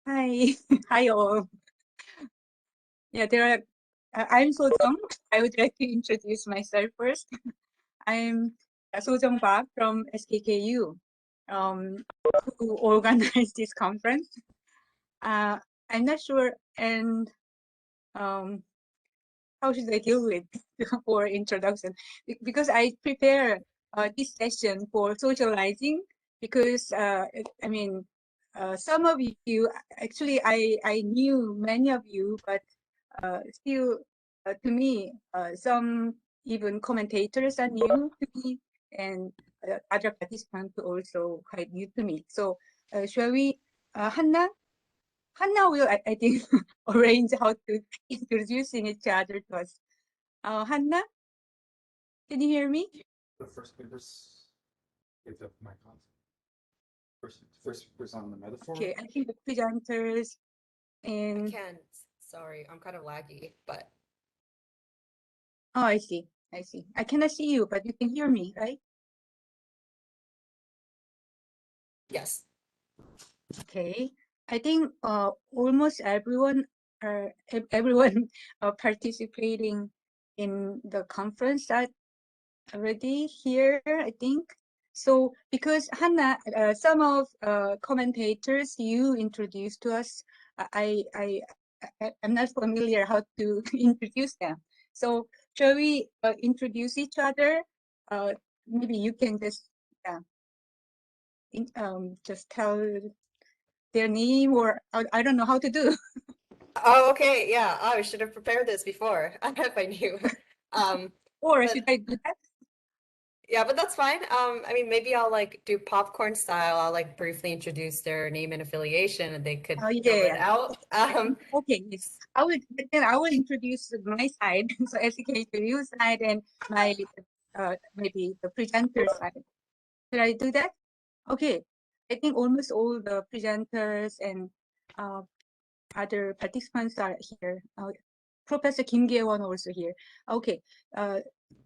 Hi, hi all. Yeah, I'm So Jung. I would like to introduce myself first. I'm So Jung Park from SKKU, who organized this conference. I'm not sure, and um, how should I deal with for introduction? Because I prepare this session for socializing. Because I mean, some of you actually I knew many of you, but still, to me, some even commentators are new to me, and other participants are also quite new to me. So, shall we, Hannah? Hannah will, I think, arrange how to introducing each other to us. Hannah, can you hear me? The first papers give up my concept. First was on the metaphor. Okay, I think the presenters I and can't. Sorry, I'm kind of laggy, but oh, I see. I cannot see you, but you can hear me, right? yes. Okay. I think almost everyone participating in the conference that already here, I think. So because Hannah, some of commentators you introduced to us, I'm not familiar how to introduce them. So shall we introduce each other? Maybe you can just just tell their name, or I don't know how to do. Oh, okay. Yeah. Oh, I should have prepared this before if I knew. Or But should I do that? yeah, but that's fine. I mean, maybe I'll like do popcorn style. I'll like briefly introduce their name and affiliation, and they could Oh fill it yeah. out. Okay, yes. I will introduce my side, so SKKU side, and my maybe the presenter side. Should I do that? Okay. I think almost all the presenters and uh, other participants are here. Professor Kim Gye-won also here. Okay.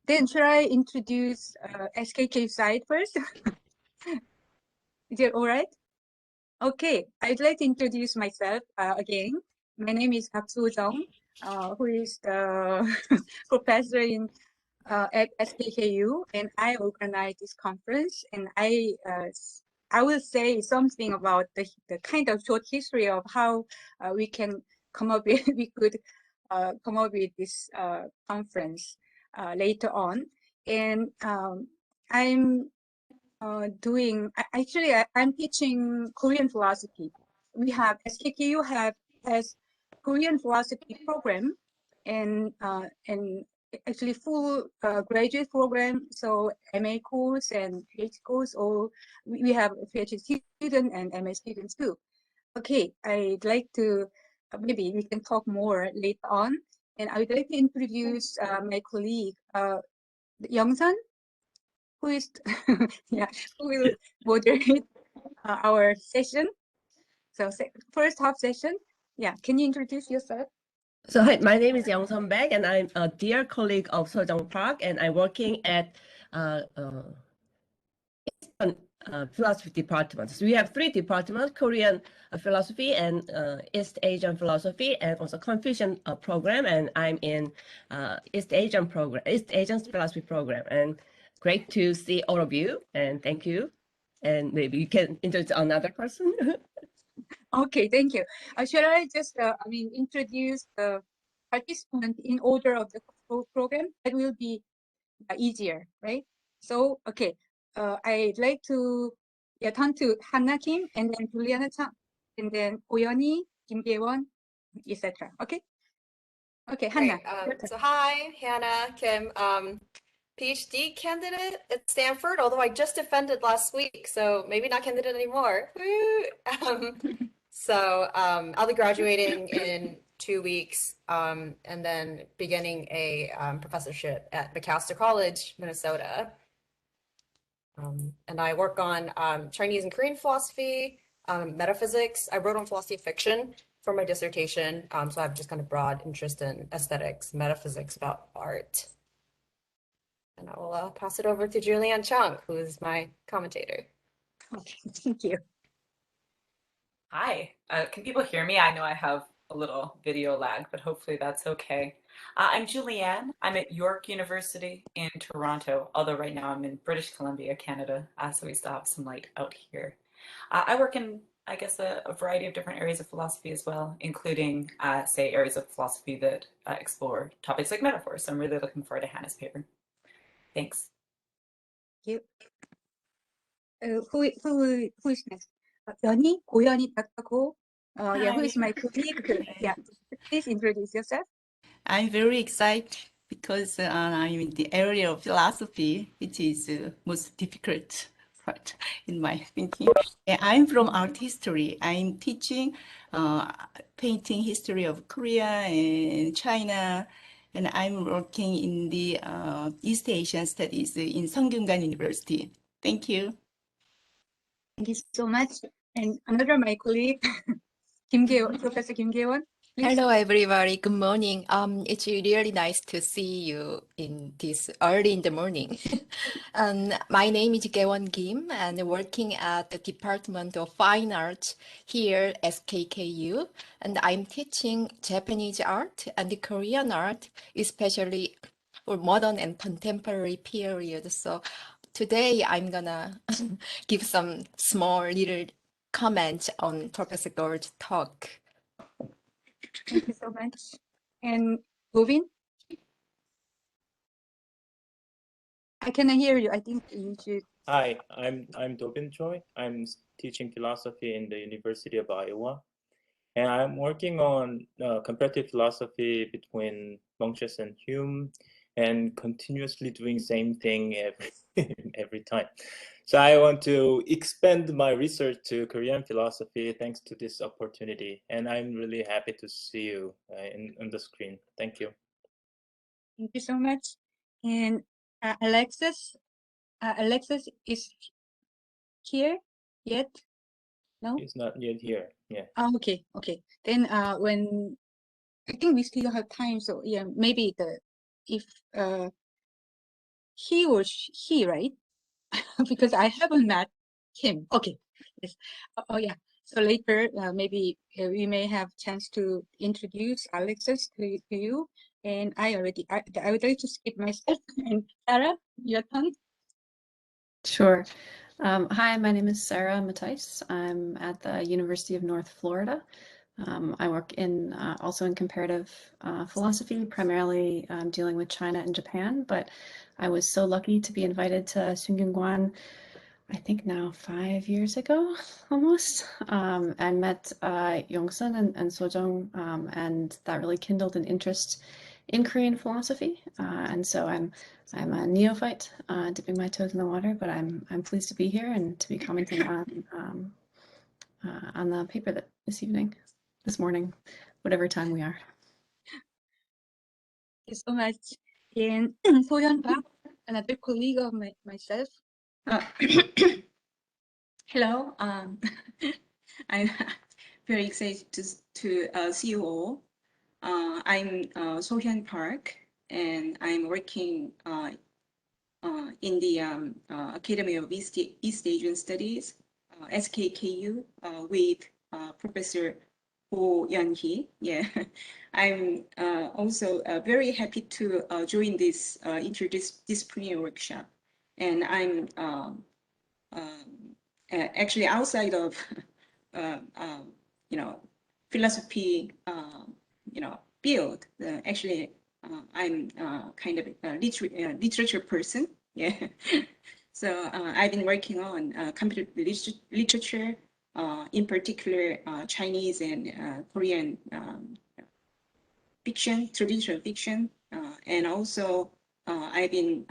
Then should I introduce SKK side first? Is it all right? Okay, I'd like to introduce myself again. My name is Park So-jung, who is the professor at SKKU, and I organize this conference. And I will say something about the kind of short history of how we can come up with we could come up with this conference later on. And I'm I'm teaching Korean philosophy. We have SKKU has Korean philosophy program and actually full graduate program. So MA course and PhD course, or we have a PhD student and MA students too. Okay, I'd like to maybe we can talk more later on, and I would like to introduce my colleague Young-sun, who is yeah, who will moderate our session. So first half session. Yeah, can you introduce yourself? So hi, my name is Yang Sun Baek, and I'm a dear colleague of Sejong Park, and I'm working at Eastern philosophy department. So we have three departments: Korean philosophy and East Asian philosophy, and also Confucian program. And I'm in East Asian philosophy program. And great to see all of you, and thank you. And maybe you can introduce another person. Okay, thank you. Should I just introduce the participant in order of the program? That will be easier, right? So okay, I'd like to turn to Hannah Kim, and then Juliana Chang, and then Oyoni, Kim Gye-won, etc. Okay. Okay, Hannah. Great. So hi, Hannah Kim, PhD candidate at Stanford, although I just defended last week, so maybe not candidate anymore. Woo! I'll be graduating in 2 weeks, and then beginning a professorship at Macalester College, Minnesota. And I work on Chinese and Korean philosophy, metaphysics. I wrote on philosophy of fiction for my dissertation, so I have just kind of broad interest in aesthetics, metaphysics about art. And I will pass it over to Julianne Chung, who is my commentator. Okay, thank you. Hi, can people hear me? I know I have a little video lag, but hopefully that's okay. I'm Julianne. I'm at York University in Toronto, although right now I'm in British Columbia, Canada, so we still have some light out here. I work in, I guess, a variety of different areas of philosophy as well, including, say, areas of philosophy that explore topics like metaphors. So I'm really looking forward to Hannah's paper. Thanks. Thank you. Who is next? 연희, 고연희, 닥터고. Yeah, who is my colleague? Yeah, please introduce yourself. I'm very excited because I'm in the area of philosophy, which is the most difficult part in my thinking. And I'm from art history. I'm teaching painting history of Korea and China, and I'm working in the East Asian Studies in Sungkyunkwan University. Thank you. Thank you so much. And another my colleague, Professor Kim Gae-won. Please. Hello, everybody. Good morning. It's really nice to see you in this early in the morning. My name is Gae-won Kim, and working at the Department of Fine Arts here at SKKU. And I'm teaching Japanese art and Korean art, especially for modern and contemporary period. So today I'm gonna give some small little comments on Professor Gold's talk. Thank you so much. And Govin? I cannot hear you. I think you should. Hi, I'm Dobin Choi. I'm teaching philosophy in the University of Iowa, and I'm working on comparative philosophy between Mencius and Hume, and continuously doing same thing every time. So I want to expand my research to Korean philosophy thanks to this opportunity, and I'm really happy to see you on the screen. Thank you. Thank you so much. And Alexis is here yet? No? He's not yet here. Yeah. Oh, okay. Then when I think we still have time, so yeah, maybe if he or she, right? Because I haven't met him. Okay. Yes. Oh yeah. So later, maybe we may have chance to introduce Alexis to you. And I would like to skip myself. And Sarah, your turn. Sure. Hi, my name is Sarah Matthijs. I'm at the University of North Florida. I work in also in comparative philosophy, primarily dealing with China and Japan, but I was so lucky to be invited to Sungkyunkwan, I think now 5 years ago, almost. I met Yongsun and Sojong, and that really kindled an interest in Korean philosophy. And so I'm a neophyte, dipping my toes in the water, but I'm pleased to be here and to be commenting on the paper this morning, whatever time we are. Thank you so much. And Soyeon Park, another colleague of myself. Hello, I'm very excited to see you all. I'm Sohyun Park, and I'm working in the Academy of East Asian Studies, SKKU, with Professor Ho Yeon-hee. Yeah, I'm also very happy to join this interdisciplinary workshop, and I'm actually outside of philosophy field. Actually, I'm kind of a literature person. Yeah. So I've been working on comparative literature, in particular Chinese and Korean fiction, traditional fiction, and also I've been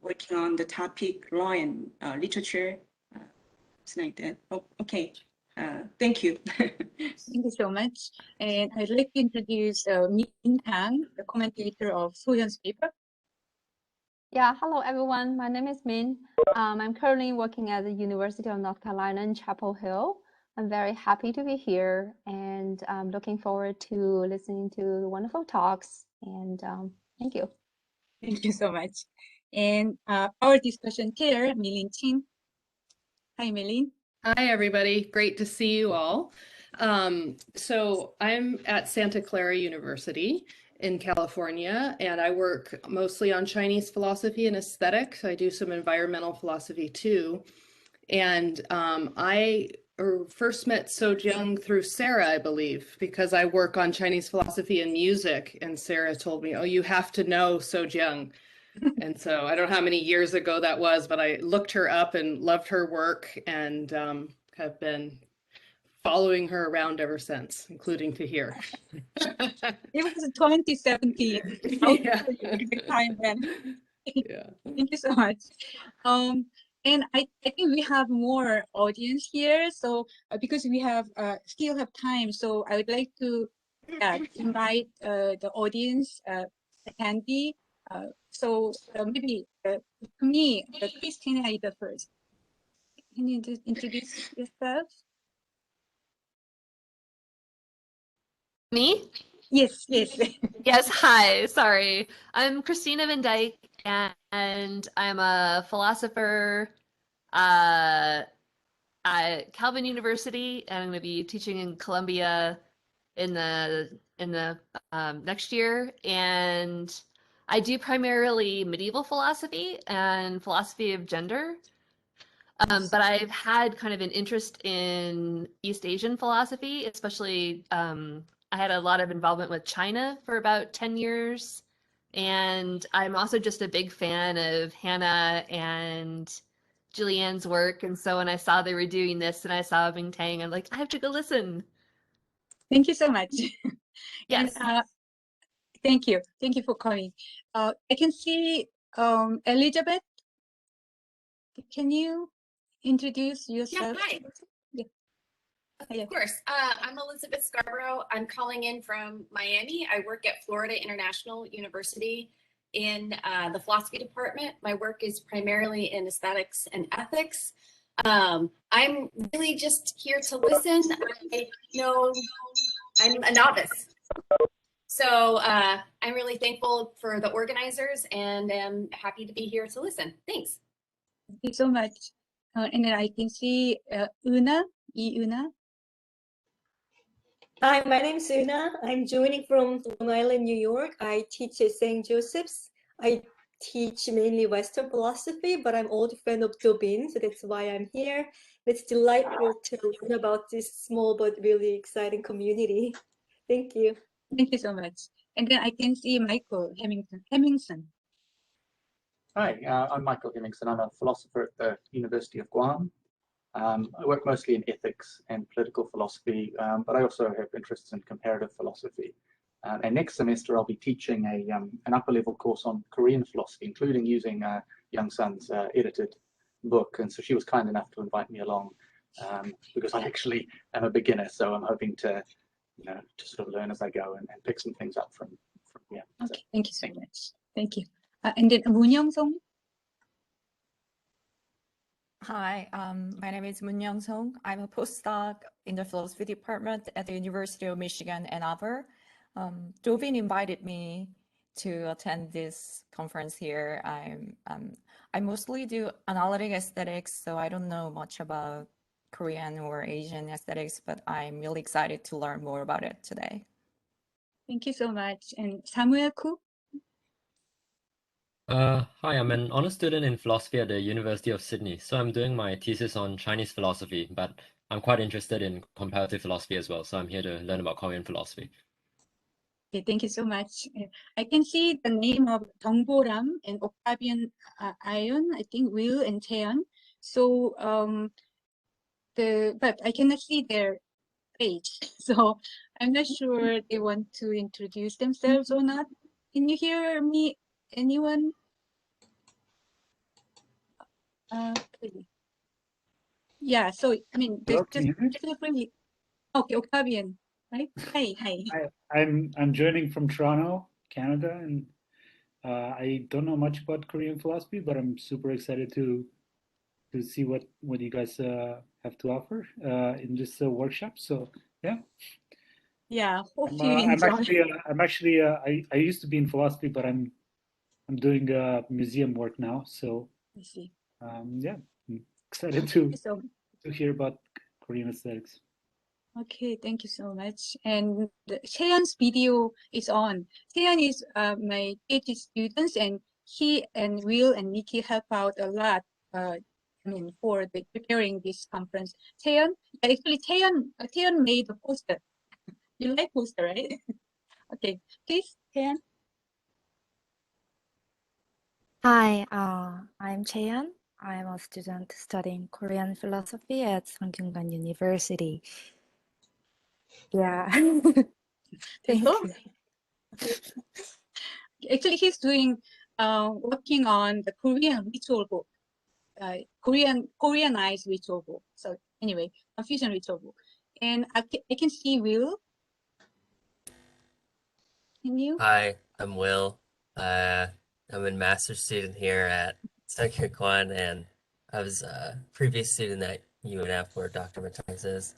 working on the topic law and literature, something like that. Oh, okay. Thank you. Thank you so much. And I'd like to introduce Min Kang, the commentator of Soyeon's paper. Yeah, hello everyone. My name is Min. I'm currently working at the University of North Carolina in Chapel Hill. I'm very happy to be here, and I'm looking forward to listening to the wonderful talks. And thank you. Thank you so much. And our discussion chair, Milin Chin. Hi, Milin. Hi, everybody. Great to see you all. So I'm at Santa Clara University in California, and I work mostly on Chinese philosophy and aesthetics. I do some environmental philosophy too. And I first met Sojoung through Sarah, I believe, because I work on Chinese philosophy and music. And Sarah told me, oh, you have to know Sojoung. And so I don't know how many years ago that was, but I looked her up and loved her work and have been following her around ever since, including to here. It was 2017. Yeah. Good time then. Yeah. Thank you so much. And I think we have more audience here. So because we have still have time, so I would like to invite the audience attendee. Maybe me, Christina is the first. Can you just introduce yourself? Me? Yes, yes. Yes, hi. Sorry. I'm Christina Van Dyke, and I'm a philosopher at Calvin University, and I'm going to be teaching in Columbia in the next year. And I do primarily medieval philosophy and philosophy of gender. But I've had kind of an interest in East Asian philosophy, especially I had a lot of involvement with China for about 10 years. And I'm also just a big fan of Hannah and Julianne's work. And so when I saw they were doing this and I saw Bing Tang, I'm like, I have to go listen. Thank you so much. Yes. And, thank you. Thank you for coming. I can see Elizabeth. Can you introduce yourself? Hi. Yeah. Of course. I'm Elizabeth Scarborough. I'm calling in from Miami. I work at Florida International University in the philosophy department. My work is primarily in aesthetics and ethics. I'm really just here to listen. I know I'm a novice. So I'm really thankful for the organizers and am happy to be here to listen. Thanks. Thank you so much. And then I can see Una. Una. Hi, my name is Una. I'm joining from Long Island, New York. I teach at St. Joseph's. I teach mainly Western philosophy, but I'm old fan of Dobin, so that's why I'm here. It's delightful to learn about this small but really exciting community. Thank you. Thank you so much. And then I can see Michael Hemmingson. Hi, I'm Michael Hemmingson. I'm a philosopher at the University of Guam. I work mostly in ethics and political philosophy, but I also have interests in comparative philosophy. And next semester, I'll be teaching an upper level course on Korean philosophy, including using Young Sun's edited book. And so she was kind enough to invite me along because I actually am a beginner. So I'm hoping to, to sort of learn as I go and pick some things up from here. Okay, thank you so much. Thank you. And then Moon Young-song. Hi, my name is Moon Young-song. I'm a postdoc in the philosophy department at the University of Michigan, Ann Arbor. Dovin invited me to attend this conference here. I mostly do analytic aesthetics, so I don't know much about Korean or Asian aesthetics, but I'm really excited to learn more about it today. Thank you so much. And Samuel Koo. Hi, I'm an honor student in philosophy at the University of Sydney. So I'm doing my thesis on Chinese philosophy, but I'm quite interested in comparative philosophy as well. So I'm here to learn about Korean philosophy. Okay, thank you so much. I can see the name of Dong Bo-ram and Octavian Ion, I think Will and Taeyeon. So but I cannot see their page. So I'm not sure they want to introduce themselves or not. Can you hear me? Anyone? Yeah, so I mean, Hello, just can you hear me? feel free. Okay, Octavian, right? Hi. I'm joining from Toronto, Canada, and I don't know much about Korean philosophy, but I'm super excited to see what you guys have to offer in this workshop. So yeah. Yeah, hope you enjoy. I'm actually I used to be in philosophy, but I'm doing museum work now. So I see. yeah, I'm excited to So hear about Korean aesthetics. Okay, thank you so much. And Cheon's video is on. Cheon is my PhD students, and he and Will and Nikki help out a lot. For the preparing this conference. Cheon, actually, Cheon made the poster. You like poster, right? Okay, please, Cheon. Hi, I'm Cheon. I'm a student studying Korean philosophy at Sungkyungan University. Yeah. Thank So, you. actually, he's doing working on the Korean ritual book, Koreanized ritual book. So anyway, Confucian ritual book, and I can see Will. Can you? Hi, I'm Will. I'm a master's student here at Sungkyunkwan, and I was a previous student at UNF where Dr. Matthijs is.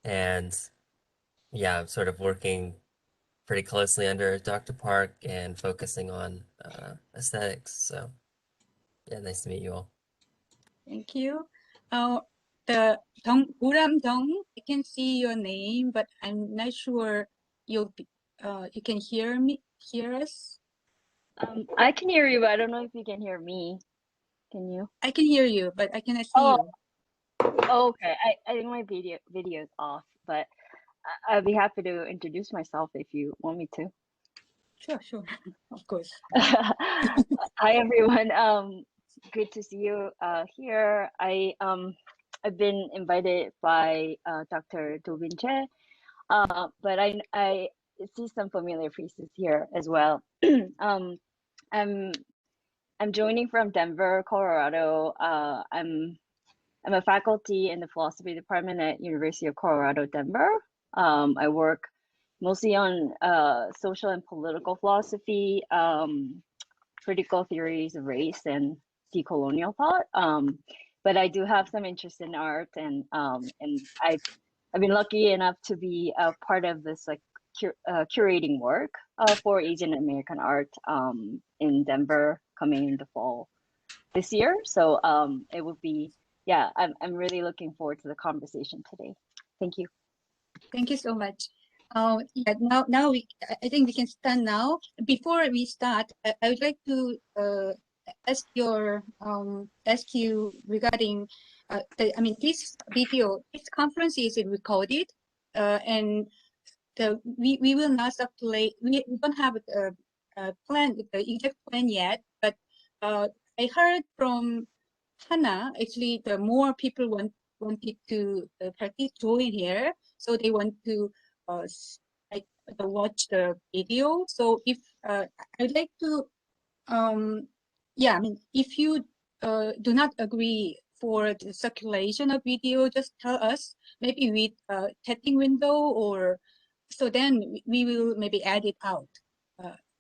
And yeah, I'm sort of working pretty closely under Dr. Park and focusing on aesthetics. So yeah, nice to meet you all. Thank you. The Uram Dong, I can see your name, but I'm not sure you can hear us. I can hear you, but I don't know if you can hear me. Can you? I can hear you, but I cannot see Oh, you. okay. I think my video is off, but I'd be happy to introduce myself if you want me to. Sure, of course. Hi everyone. Good to see you here. I've been invited by Dr. Do-bin Choi, but I see some familiar faces here as well. I'm joining from Denver, Colorado. I'm a faculty in the philosophy department at University of Colorado, Denver. I work mostly on social and political philosophy, critical theories of race and decolonial thought. But I do have some interest in art, and I've been lucky enough to be a part of this like curating work for Asian American art in Denver coming in the fall this year. So it would be, yeah, I'm really looking forward to the conversation today. Thank you. Thank you so much. Yeah, now I think we can start now. Before we start, I would like to ask you regarding this video. This conference is recorded, and we will not circulate. We don't have a plan, the exact plan yet. But I heard from Hannah, actually, the more people wanted to join here, so they want to watch the video. So if I'd like to, if you do not agree for the circulation of video, just tell us, maybe with chatting window, or so then we will maybe add it out.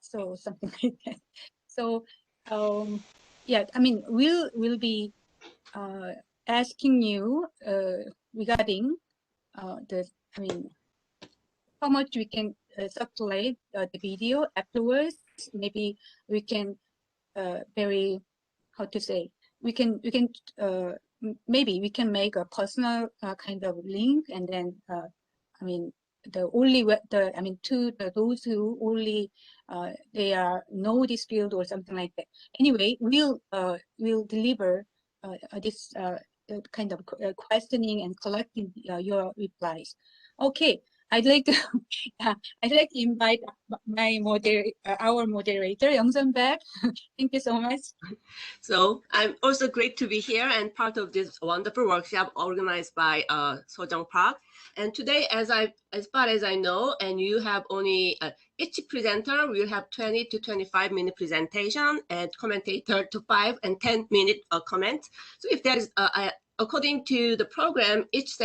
So something like that. So yeah, we'll be asking you regarding how much we can circulate the video afterwards. Maybe we can maybe we can make a personal kind of link, and then those who only they know this field or something like that. Anyway, we'll deliver this kind of questioning and collecting your replies. Okay, I'd like to invite our moderator Young-sun back. Thank you so much. So I'm also great to be here and part of this wonderful workshop organized by Sojung Park. And today, as far as I know, and you have only each presenter will have 20 to 25 minute presentation, and commentator to 5 and 10 minute comment. So if there is according to the program, each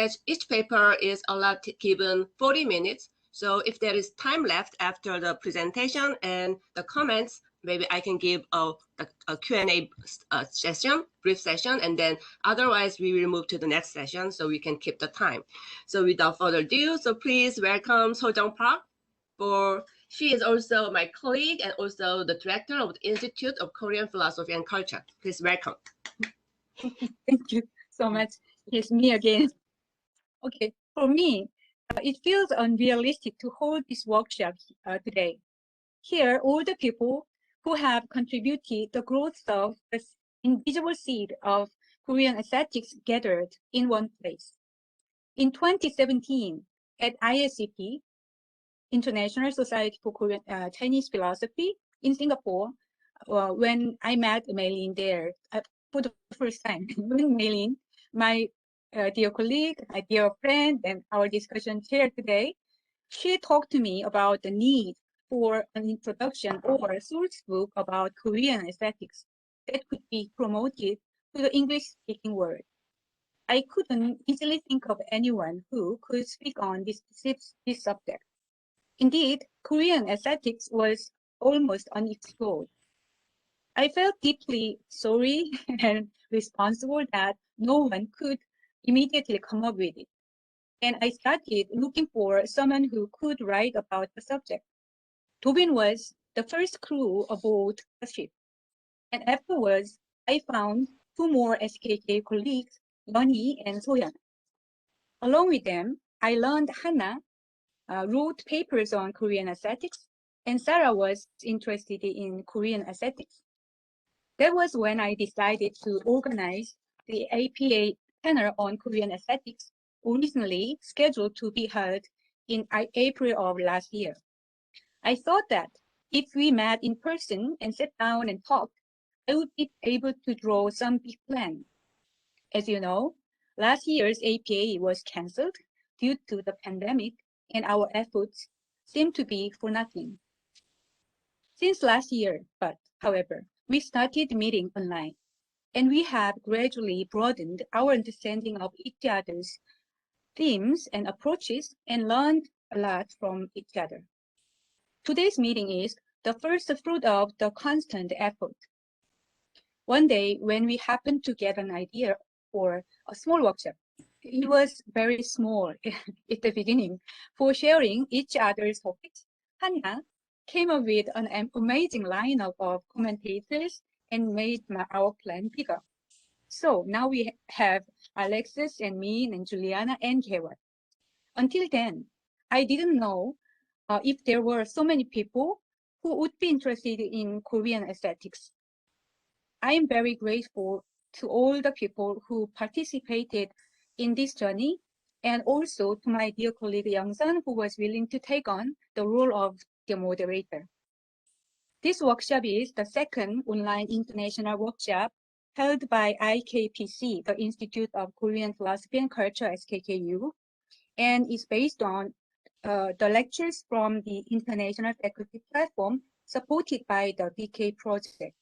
paper is allowed to given 40 minutes. So if there is time left after the presentation and the comments, maybe I can give a Q&A session, brief session, and then otherwise we will move to the next session so we can keep the time. So without further ado, so please welcome Sojung Park. She is also my colleague and also the director of the Institute of Korean Philosophy and Culture. Please welcome. Thank you so much. It's me again. Okay, for me, it feels unrealistic to hold this workshop today. Here, all the people who have contributed the growth of the invisible seed of Korean aesthetics gathered in one place. In 2017, at ISCP, International Society for Korean Chinese Philosophy in Singapore, when I met Maylin there for the first time. When Maylin, my dear colleague, my dear friend, and our discussion chair today, she talked to me about the need for an introduction or a source book about Korean aesthetics that could be promoted to the English-speaking world. I couldn't easily think of anyone who could speak on this subject. Indeed, Korean aesthetics was almost unexplored. I felt deeply sorry and responsible that no one could immediately come up with it. And I started looking for someone who could write about the subject. Tobin was the first crew aboard the ship. And afterwards, I found two more SKK colleagues, Yeonhee and Soyeon. Along with them, I learned Hannah wrote papers on Korean aesthetics, and Sarah was interested in Korean aesthetics. That was when I decided to organize the APA panel on Korean aesthetics, originally scheduled to be held in April of last year. I thought that if we met in person and sat down and talked, I would be able to draw some big plan. As you know, last year's APA was canceled due to the pandemic, and our efforts seem to be for nothing. Since last year, however, we started meeting online, and we have gradually broadened our understanding of each other's themes and approaches and learned a lot from each other. Today's meeting is the first fruit of the constant effort. One day, when we happened to get an idea for a small workshop, it was very small at the beginning, for sharing each other's topics, Hannah came up with an amazing lineup of commentators and made our plan bigger. So now we have Alexis and me and Juliana and Kewon. Until then, I didn't know if there were so many people who would be interested in Korean aesthetics. I am very grateful to all the people who participated in this journey, and also to my dear colleague Yang-sun, who was willing to take on the role of the moderator. This workshop is the second online international workshop held by IKPC, the Institute of Korean Philosophy and Culture, SKKU, and is based on the lectures from the International Faculty Platform supported by the BK project.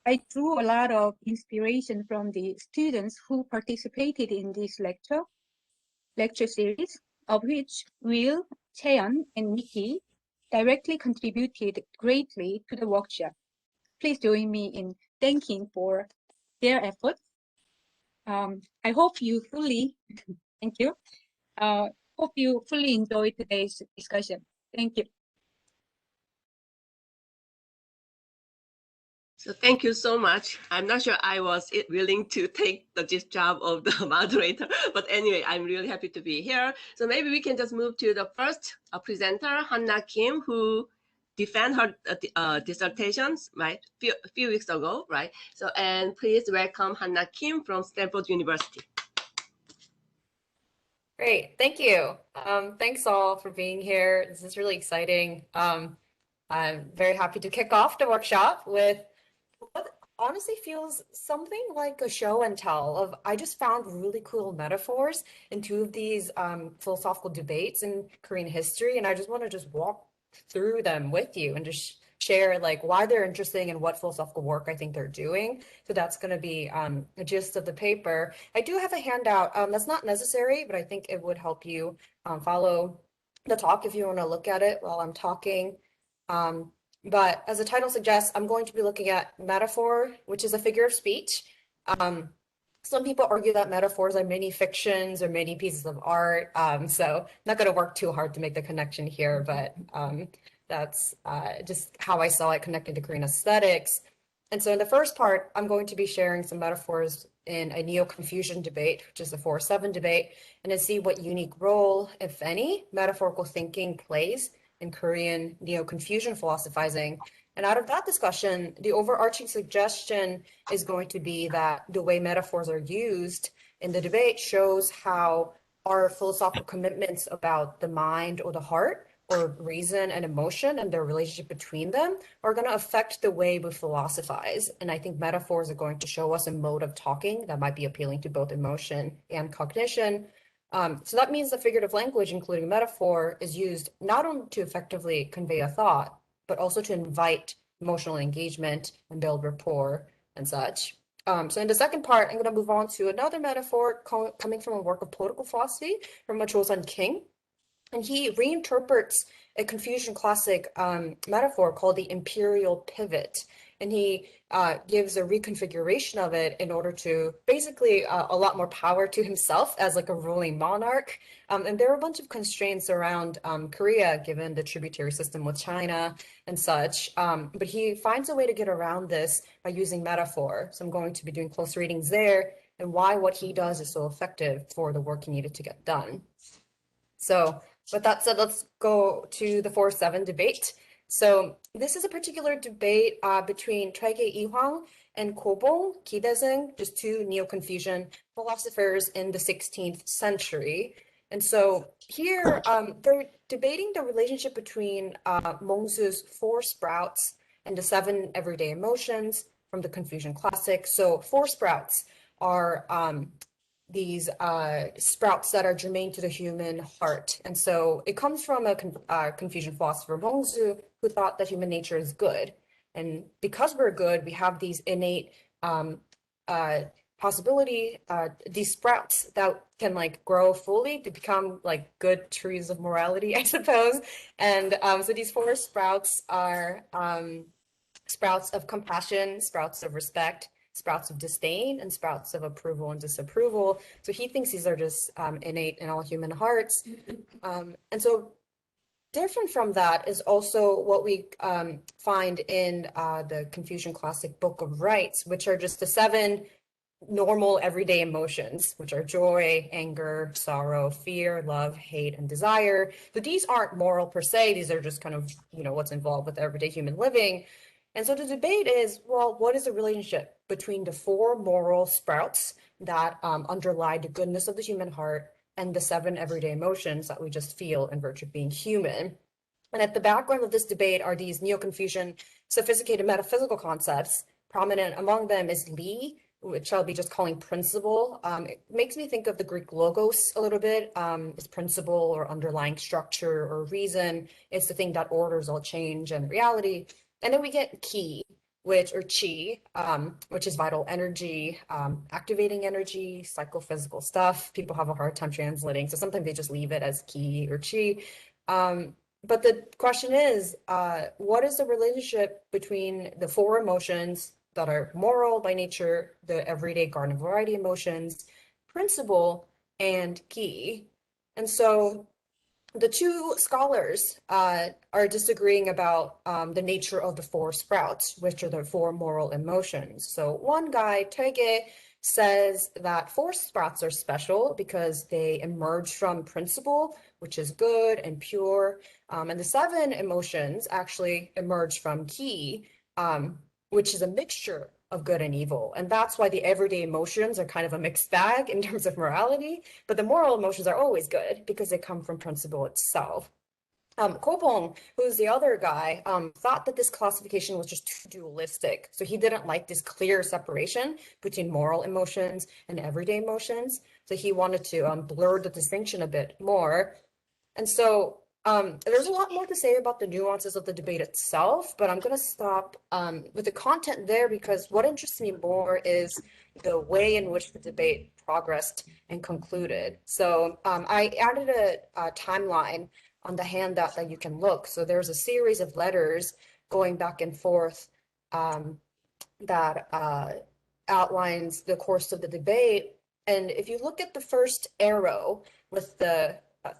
I drew a lot of inspiration from the students who participated in this lecture series, of which Will, Cheon, and Nikki directly contributed greatly to the workshop. Please join me in thanking for their efforts. I hope you fully, thank you. Hope you fully enjoyed today's discussion. Thank you. So thank you so much. I'm not sure I was willing to take this job of the moderator, but anyway, I'm really happy to be here. So maybe we can just move to the first presenter, Hannah Kim, who defended her dissertations, right, a few weeks ago, right? So, and please welcome Hannah Kim from Stanford University. Great, thank you. Thanks all for being here. This is really exciting. I'm very happy to kick off the workshop with what honestly feels something like a show and tell of, I just found really cool metaphors in two of these philosophical debates in Korean history, and I just want to just walk through them with you and just share like why they're interesting and what philosophical work I think they're doing. So that's going to be the gist of the paper. I do have a handout that's not necessary, but I think it would help you follow the talk if you want to look at it while I'm talking. But as the title suggests, I'm going to be looking at metaphor, which is a figure of speech. Some people argue that metaphors are many fictions or many pieces of art. So I'm not going to work too hard to make the connection here, but that's just how I saw it connected to Korean aesthetics. And so in the first part, I'm going to be sharing some metaphors in a Neo-Confucian debate, which is the 4-7 debate, and to see what unique role, if any, metaphorical thinking plays in Korean Neo-Confucian philosophizing. And out of that discussion, the overarching suggestion is going to be that the way metaphors are used in the debate shows how our philosophical commitments about the mind or the heart or reason and emotion and their relationship between them are going to affect the way we philosophize. And I think metaphors are going to show us a mode of talking that might be appealing to both emotion and cognition. So that means the figurative language, including metaphor, is used not only to effectively convey a thought, but also to invite emotional engagement and build rapport and such. So in the second part, I'm going to move on to another metaphor coming from a work of political philosophy from Cho-Sun King. And he reinterprets a Confucian classic metaphor called the imperial pivot. And he gives a reconfiguration of it in order to basically a lot more power to himself as like a ruling monarch. And there are a bunch of constraints around Korea, given the tributary system with China and such. But he finds a way to get around this by using metaphor. So I'm going to be doing close readings there and why what he does is so effective for the work he needed to get done. So with that said, let's go to the 4-7 debate. So this is a particular debate between Tweige Ihwang and Kobong Kidaeseung, just two Neo-Confucian philosophers in the 16th century. And so here they're debating the relationship between Mengzu's 4 sprouts and the 7 everyday emotions from the Confucian classic. So 4 sprouts are these sprouts that are germane to the human heart. And so it comes from a Confucian philosopher, Mengzu, who thought that human nature is good. And because we're good, we have these innate possibility, these sprouts that can like grow fully to become like good trees of morality, I suppose. And so these 4 sprouts are sprouts of compassion, sprouts of respect, sprouts of disdain, and sprouts of approval and disapproval. So he thinks these are just innate in all human hearts. And so different from that is also what we find in the Confucian classic Book of Rites, which are just the 7 normal everyday emotions, which are joy, anger, sorrow, fear, love, hate, and desire. But these aren't moral per se. These are just kind of, what's involved with everyday human living. And so the debate is, well, what is the relationship between the 4 moral sprouts that underlie the goodness of the human heart and the 7 everyday emotions that we just feel in virtue of being human? And at the background of this debate are these Neo-Confucian sophisticated metaphysical concepts. Prominent among them is Li, which I'll be just calling principle. It makes me think of the Greek logos a little bit. It's principle or underlying structure or reason. It's the thing that orders all change and reality. And then we get Qi, which is vital energy, activating energy, psychophysical stuff. People have a hard time translating, so sometimes they just leave it as Qi or Qi. But the question is, what is the relationship between the 4 emotions that are moral by nature, the everyday garden variety emotions, principle, and Qi? And so the 2 scholars are disagreeing about the nature of the 4 sprouts, which are the 4 moral emotions. So one guy, Tweige, says that 4 sprouts are special because they emerge from principle, which is good and pure. And the 7 emotions actually emerge from Qi, which is a mixture of good and evil. And that's why the everyday emotions are kind of a mixed bag in terms of morality, but the moral emotions are always good because they come from principle itself. Kobong, who's the other guy, thought that this classification was just too dualistic. So he didn't like this clear separation between moral emotions and everyday emotions. So he wanted to blur the distinction a bit more. And so there's a lot more to say about the nuances of the debate itself, but I'm going to stop with the content there because what interests me more is the way in which the debate progressed and concluded. So I added a timeline on the handout that you can look. So there's a series of letters going back and forth that outlines the course of the debate. And if you look at the first arrow with the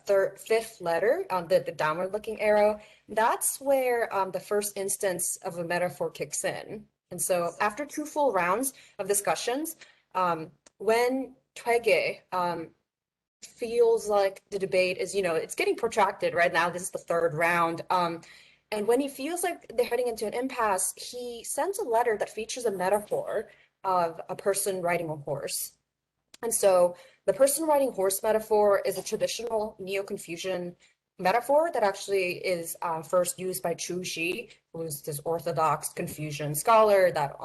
5th letter, the downward looking arrow, that's where the first instance of a metaphor kicks in. And so after 2 full rounds of discussions, when Twege feels like the debate is, it's getting protracted right now, this is the 3rd round, and when he feels like they're heading into an impasse, he sends a letter that features a metaphor of a person riding a horse. And so the person riding horse metaphor is a traditional Neo-Confucian metaphor that actually is first used by Chu Xi, who's this Orthodox Confucian scholar that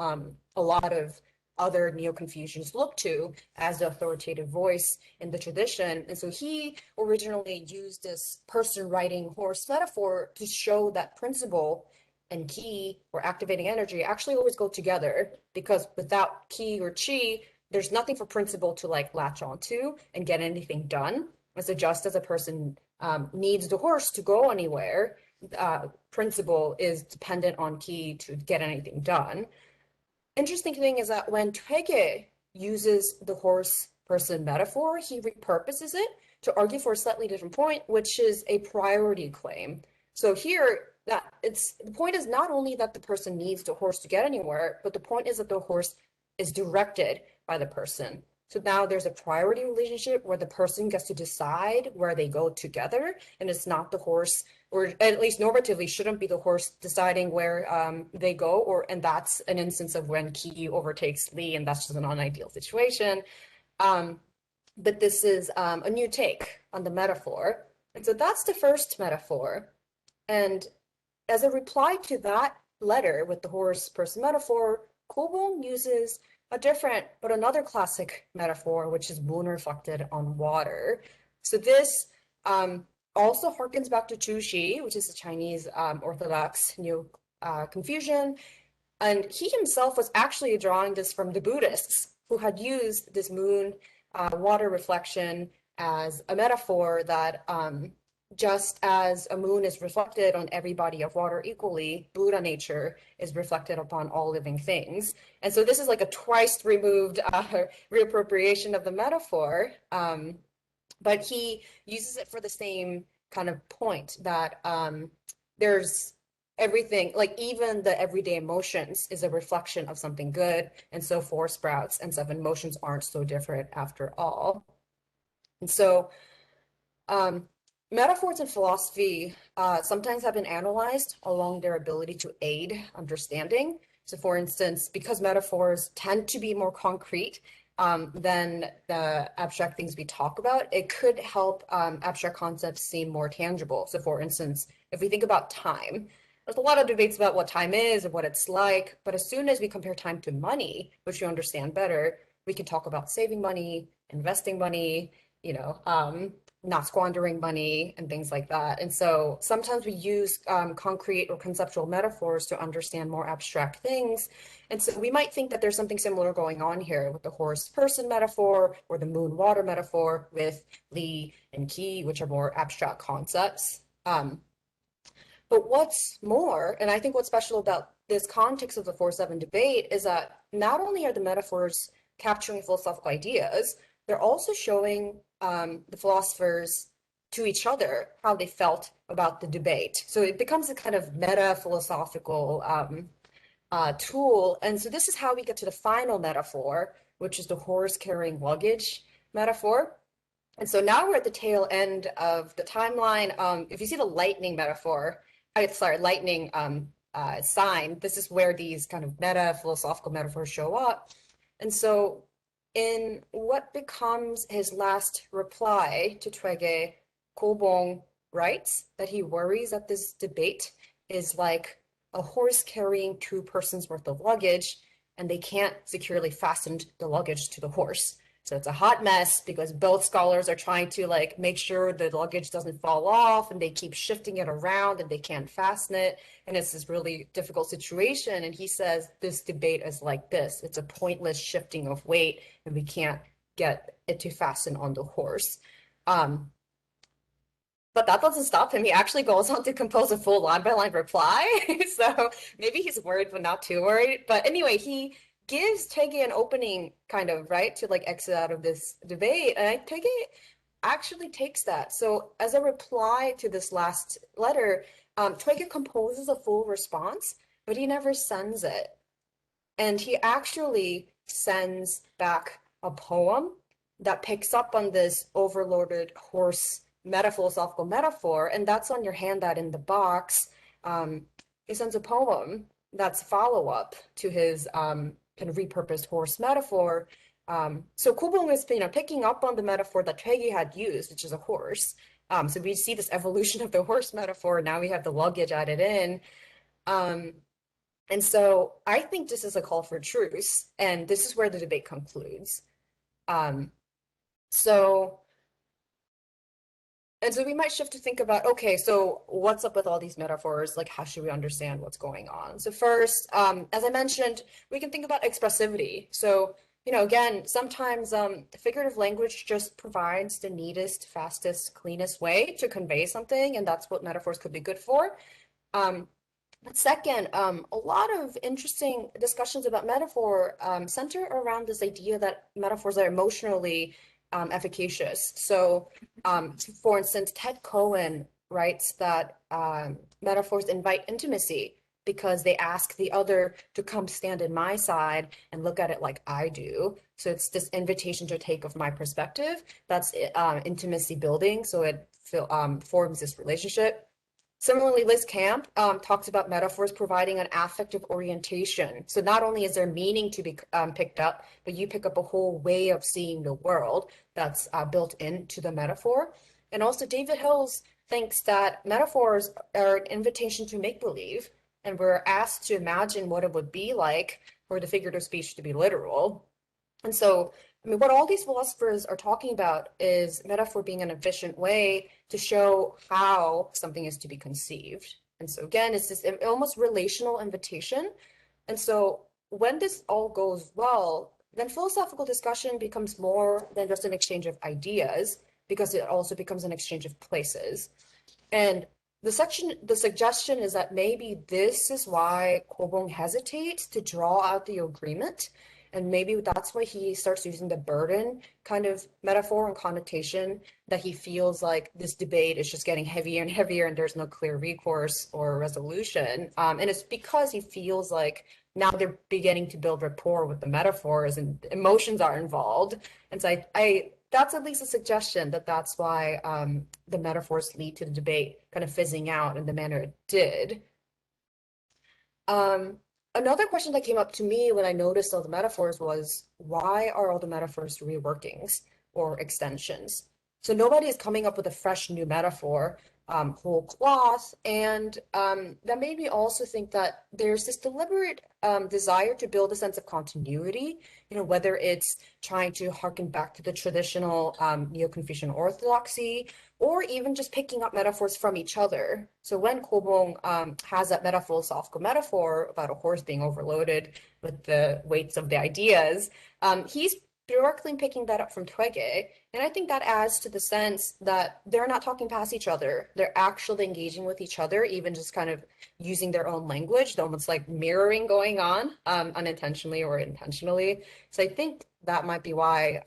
a lot of other Neo-Confucians look to as the authoritative voice in the tradition. And so he originally used this person riding horse metaphor to show that principle and qi, or activating energy, actually always go together, because without qi or qi, there's nothing for principle to like latch onto and get anything done. And so just as a person needs the horse to go anywhere, principle is dependent on qi to get anything done. Interesting thing is that when Twege uses the horse person metaphor, he repurposes it to argue for a slightly different point, which is a priority claim. So here, the point is not only that the person needs the horse to get anywhere, but the point is that the horse is directed by the person. So now there's a priority relationship where the person gets to decide where they go together, and it's not the horse, or at least normatively shouldn't be the horse deciding where they go, and that's an instance of when qi overtakes li, and that's just an unideal situation. But this is a new take on the metaphor. And so that's the first metaphor. And as a reply to that letter with the horse person metaphor, Ko-Bong uses a different, but another classic metaphor, which is moon reflected on water. So this also harkens back to Chu Xi, which is a Chinese Orthodox Neo-Confucian. And he himself was actually drawing this from the Buddhists, who had used this moon water reflection as a metaphor that just as a moon is reflected on every body of water equally, Buddha nature is reflected upon all living things. And so this is like a twice removed reappropriation of the metaphor, but he uses it for the same kind of point that there's everything, like even the everyday emotions is a reflection of something good, and so 4 sprouts and 7 emotions aren't so different after all. And so metaphors in philosophy sometimes have been analyzed along their ability to aid understanding. So for instance, because metaphors tend to be more concrete than the abstract things we talk about, it could help abstract concepts seem more tangible. So for instance, if we think about time, there's a lot of debates about what time is and what it's like, but as soon as we compare time to money, which you understand better, we can talk about saving money, investing money, not squandering money and things like that. And so sometimes we use concrete or conceptual metaphors to understand more abstract things. And so we might think that there's something similar going on here with the horse person metaphor or the moon water metaphor with li and qi, which are more abstract concepts. But what's more, and I think what's special about this context of the 4-7 debate is that not only are the metaphors capturing philosophical ideas, they're also showing the philosophers to each other how they felt about the debate. So it becomes a kind of meta-philosophical tool. And so this is how we get to the final metaphor, which is the horse carrying luggage metaphor. And so now we're at the tail end of the timeline. If you see the lightning metaphor, lightning sign, this is where these kind of meta-philosophical metaphors show up. And so in what becomes his last reply to Twege, Ko-Bong writes that he worries that this debate is like a horse carrying 2 persons worth of luggage, and they can't securely fasten the luggage to the horse. So it's a hot mess because both scholars are trying to like make sure the luggage doesn't fall off, and they keep shifting it around and they can't fasten it. And it's this really difficult situation. And he says this debate is like this. It's a pointless shifting of weight, and we can't get it to fasten on the horse. But that doesn't stop him. He actually goes on to compose a full line-by-line reply. So maybe he's worried, but not too worried. But anyway, he gives Twege an opening kind of, right, to like exit out of this debate. And Twege actually takes that. So as a reply to this last letter, Twege composes a full response, but he never sends it. And he actually sends back a poem that picks up on this overloaded horse philosophical metaphor, and that's on your handout in the box. He sends a poem that's follow-up to his kind of repurposed horse metaphor. So Ko-bong is picking up on the metaphor that Twege had used, which is a horse. So we see this evolution of the horse metaphor. Now we have the luggage added in. And so I think this is a call for truce, and this is where the debate concludes. And so we might shift to think about, okay, so what's up with all these metaphors? Like, how should we understand what's going on? So first, as I mentioned, we can think about expressivity. So, you know, again, sometimes figurative language just provides the neatest, fastest, cleanest way to convey something, and that's what metaphors could be good for. But second, a lot of interesting discussions about metaphor center around this idea that metaphors are emotionally efficacious. So, for instance, Ted Cohen writes that metaphors invite intimacy because they ask the other to come stand in my side and look at it like I do. So it's this invitation to take of my perspective. That's intimacy building. So it forms this relationship. Similarly, Liz Camp talks about metaphors providing an affective orientation. So not only is there meaning to be picked up, but you pick up a whole way of seeing the world that's built into the metaphor. And also David Hills thinks that metaphors are an invitation to make believe, and we're asked to imagine what it would be like for the figurative speech to be literal. And so, I mean, what all these philosophers are talking about is metaphor being an efficient way to show how something is to be conceived. And so again, it's this almost relational invitation. And so when this all goes well, then philosophical discussion becomes more than just an exchange of ideas, because it also becomes an exchange of places. And the suggestion is that maybe this is why Ko-bong hesitates to draw out the agreement. And maybe that's why he starts using the burden kind of metaphor and connotation, that he feels like this debate is just getting heavier and heavier and there's no clear recourse or resolution. And it's because he feels like now they're beginning to build rapport with the metaphors and emotions are involved. And so that's at least a suggestion that that's why the metaphors lead to the debate kind of fizzing out in the manner it did. Another question that came up to me when I noticed all the metaphors was, why are all the metaphors reworkings or extensions? So nobody is coming up with a fresh new metaphor, whole cloth. And that made me also think that there's this deliberate desire to build a sense of continuity, you know, whether it's trying to harken back to the traditional Neo-Confucian orthodoxy, or even just picking up metaphors from each other. So when Ko-bong has that philosophical metaphor about a horse being overloaded with the weights of the ideas, he's directly picking that up from Twege. And I think that adds to the sense that they're not talking past each other. They're actually engaging with each other, even just kind of using their own language, almost like mirroring going on unintentionally or intentionally. So I think that might be why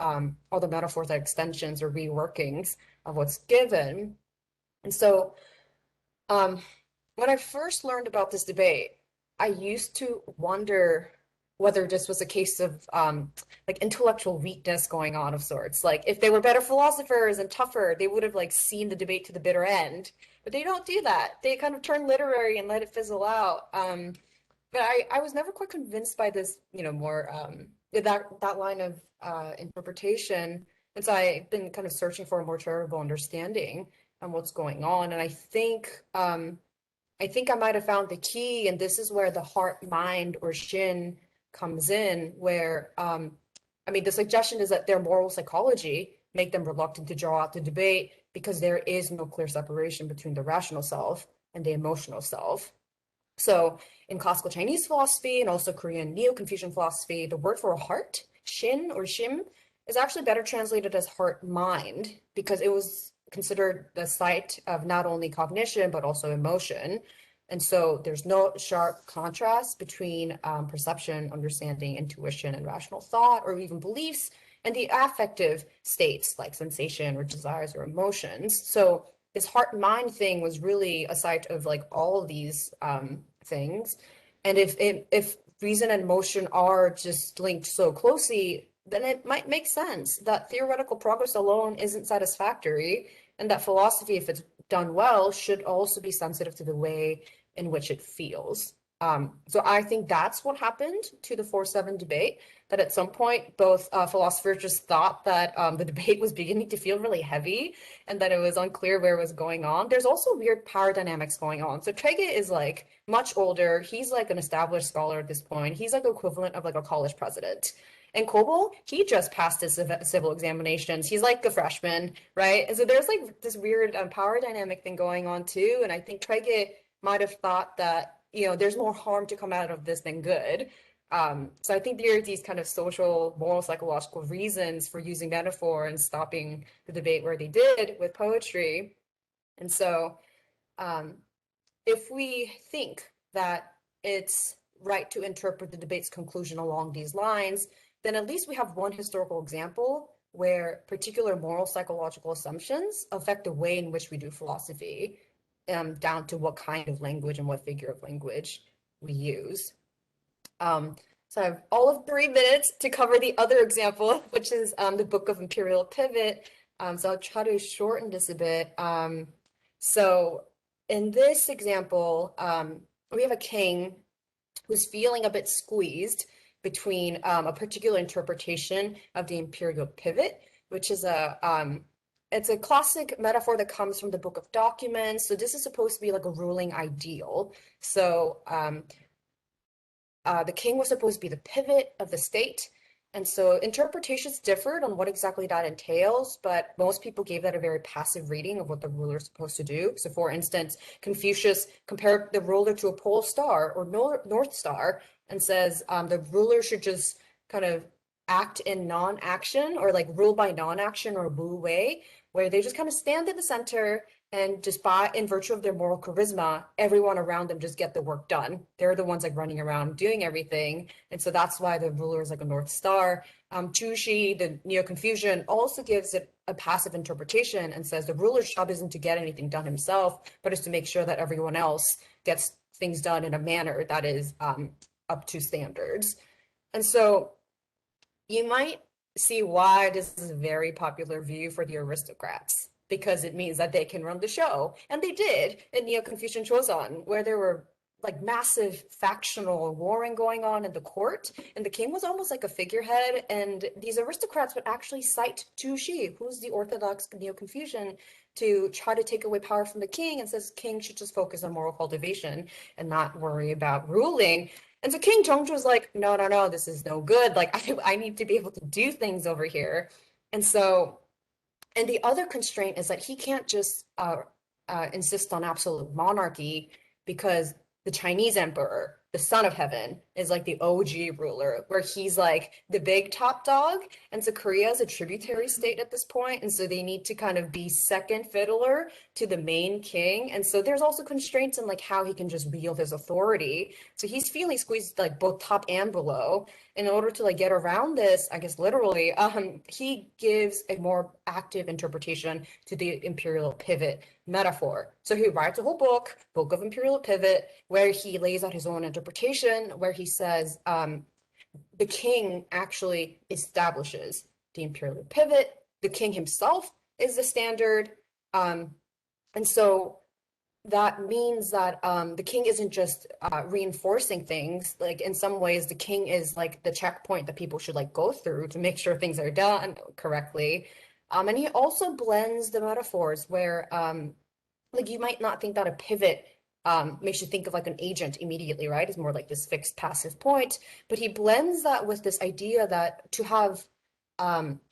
all the metaphors are extensions or reworkings of what's given. And so when I first learned about this debate, I used to wonder whether this was a case of like intellectual weakness going on of sorts. Like if they were better philosophers and tougher, they would have like seen the debate to the bitter end. But they don't do that. They kind of turn literary and let it fizzle out. But I was never quite convinced by this, you know, more that line of interpretation. And so I've been kind of searching for a more charitable understanding on what's going on. And I think I might have found the key, and this is where the heart, mind, or shin comes in, where I mean, the suggestion is that their moral psychology make them reluctant to draw out the debate because there is no clear separation between the rational self and the emotional self. So in classical Chinese philosophy and also Korean Neo-Confucian philosophy, the word for heart, shin or shim, is actually better translated as heart-mind because it was considered the site of not only cognition, but also emotion. And so there's no sharp contrast between perception, understanding, intuition, and rational thought, or even beliefs, and the affective states like sensation or desires or emotions. So this heart mind thing was really a site of like all of these things. And if reason and emotion are just linked so closely, then it might make sense that theoretical progress alone isn't satisfactory, and that philosophy, if it's done well, should also be sensitive to the way in which it feels. So I think that's what happened to the 4-7 debate, that at some point both philosophers just thought that the debate was beginning to feel really heavy and that it was unclear where it was going on. There's also weird power dynamics going on. So Treige is like much older. He's like an established scholar at this point. He's like equivalent of like a college president. And Kobo, he just passed his civil examinations. He's like a freshman, right? And so there's like this weird power dynamic thing going on too. And I think Treige might have thought that, you know, there's more harm to come out of this than good. So I think there are these kind of social, moral, psychological reasons for using metaphor and stopping the debate where they did with poetry. And so if we think that it's right to interpret the debate's conclusion along these lines, then at least we have one historical example where particular moral psychological assumptions affect the way in which we do philosophy, down to what kind of language and what figure of language we use. So I have all of 3 minutes to cover the other example, which is the Book of Imperial Pivot. So I'll try to shorten this a bit. So in this example, we have a king who's feeling a bit squeezed between a particular interpretation of the imperial pivot, which is it's a classic metaphor that comes from the Book of Documents. So this is supposed to be like a ruling ideal. So the king was supposed to be the pivot of the state. And so interpretations differed on what exactly that entails, but most people gave that a very passive reading of what the ruler is supposed to do. So for instance, Confucius compared the ruler to a pole star or north star and says the ruler should just kind of act in non-action, or like rule by non-action, or Wu Wei, where they just kind of stand in the center and just in virtue of their moral charisma, everyone around them just get the work done. They're the ones like running around doing everything. And so that's why the ruler is like a North Star. Chu Shi, the Neo-Confucian, also gives it a passive interpretation and says the ruler's job isn't to get anything done himself, but is to make sure that everyone else gets things done in a manner that is up to standards. And so you might see why this is a very popular view for the aristocrats, because it means that they can run the show. And they did in Neo-Confucian Joseon, where there were like massive factional warring going on in the court, and the king was almost like a figurehead, and these aristocrats would actually cite Chu Shi, who's the orthodox Neo-Confucian, to try to take away power from the king, and says king should just focus on moral cultivation and not worry about ruling. And so King Zhengzhi was like, no, this is no good. Like, I need to be able to do things over here. And so, and the other constraint is that he can't just insist on absolute monarchy, because the Chinese emperor, the son of heaven, is like the OG ruler, where he's like the big top dog. And so Korea is a tributary state at this point, and so they need to kind of be second fiddler to the main king. And so there's also constraints in like how he can just wield his authority. So he's feeling squeezed like both top and below. In order to like get around this, I guess literally, he gives a more active interpretation to the imperial pivot metaphor. So he writes a whole book, Book of Imperial Pivot, where he lays out his own interpretation, where he says the king actually establishes the imperial pivot. The king himself is the standard. And so that means that the king isn't just reinforcing things. Like in some ways, the king is like the checkpoint that people should like go through to make sure things are done correctly. And he also blends the metaphors where like you might not think that a pivot makes you think of like an agent immediately, right? It's more like this fixed passive point, but he blends that with this idea that to have